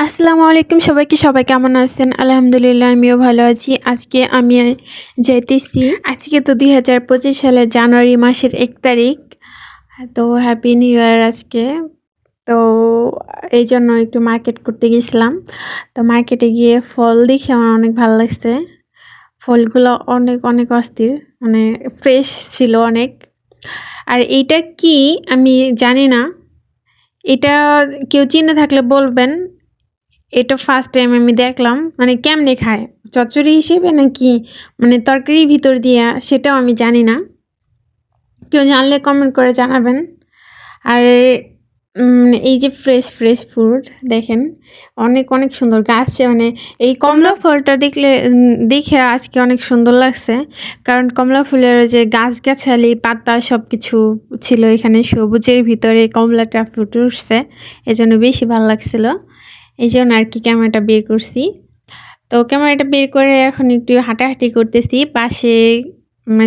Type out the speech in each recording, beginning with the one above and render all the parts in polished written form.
আসসালামু আলাইকুম সবাইকে। সবাই কেমন আছেন? আলহামদুলিল্লাহ আমিও ভালো আছি। আজকে আমি যাইতেছি, আজকে তো 2025 সালের জানুয়ারি মাসের 1 তারিখ। তো হ্যাপি নিউ ইয়ার আজকে। তো এই জন্য একটু মার্কেট করতে গেছিলাম। তো মার্কেটে গিয়ে ফল দেখে আমার অনেক ভালো লাগছে। ফলগুলো অনেক অনেক অস্থির, মানে ফ্রেশ ছিল অনেক। আর এইটা কি আমি জানি না, এটা কেউ চিনে থাকলে বলবেন। এটা ফার্স্ট টাইম আমি দেখলাম, মানে কেমনে খায়, চচ্চড়ি হিসেবে নাকি মানে তরকারির ভিতর দিয়া, সেটাও আমি জানি না। কেউ জানলে কমেন্ট করে জানাবেন। আর এই যে ফ্রেশ ফ্রেশ ফ্রুট দেখেন, অনেক অনেক সুন্দর গাছে, মানে এই কমলা ফলটা দেখে আজকে অনেক সুন্দর লাগছে। কারণ কমলা ফুলের যে গাছগাছালি পাতা সব কিছু ছিল এখানে, সবুজের ভিতরে কমলাটা ফুটে উঠছে, এজন্য বেশি ভালো লাগছিল। এই জন্য আর কি ক্যামেরাটা বের করছি। তো ক্যামেরাটা বের করে এখন একটু হাঁটাহাঁটি করতেছি। পাশে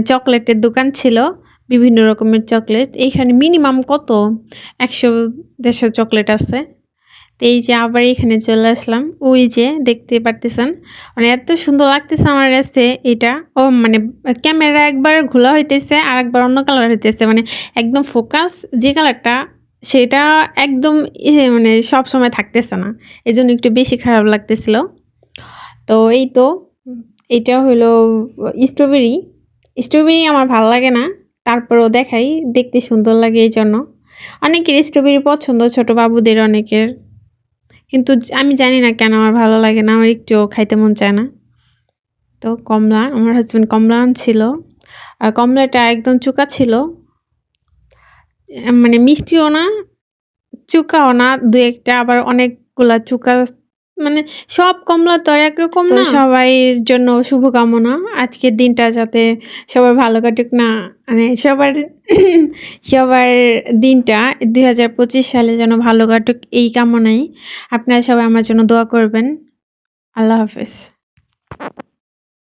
চকলেটের দোকান ছিল, বিভিন্ন রকমের চকলেট। এইখানে মিনিমাম কত 100-150 চকলেট আছে। তো এই যে আবার এখানে চলে আসলাম, ওই যে দেখতে পারতেছেন, মানে এত সুন্দর লাগতেছে আমার কাছে এটা। ও মানে ক্যামেরা একবার ঘোলা হইতেছে আর একবার অন্য কালার হইতেছে, মানে একদম ফোকাস যে কালারটা সেটা একদম মানে সব সময় থাকতেছে না, এই জন্য একটু বেশি খারাপ লাগতেছিল। তো এই তো এটা হলো স্ট্রবেরি। স্ট্রবেরি আমার ভালো লাগে না, তারপরেও দেখাই, দেখতে সুন্দর লাগে এই জন্য। অনেকের স্ট্রবেরি পছন্দ, ছোট বাবুদের অনেকের, কিন্তু আমি জানি না কেন আমার ভালো লাগে না, আমার একটুও খাইতে মন চায় না। তো কমলা, আমার হাজব্যান্ড কমলা আনছিল, আর কমলাটা একদম চুকা ছিল, মানে মিষ্টিও না চুকাও না, দু একটা আবার অনেকগুলা চুকা, মানে সব কমলা তো আর একরকম না। সবাইয়ের জন্য শুভকামনা, আজকের দিনটা যাতে সবার ভালো কাটুক, না মানে সবার সবার দিনটা 2025 সালে যেন ভালো কাটুক, এই কামনাই। আপনারা সবাই আমার জন্য দোয়া করবেন। আল্লাহ হাফেজ।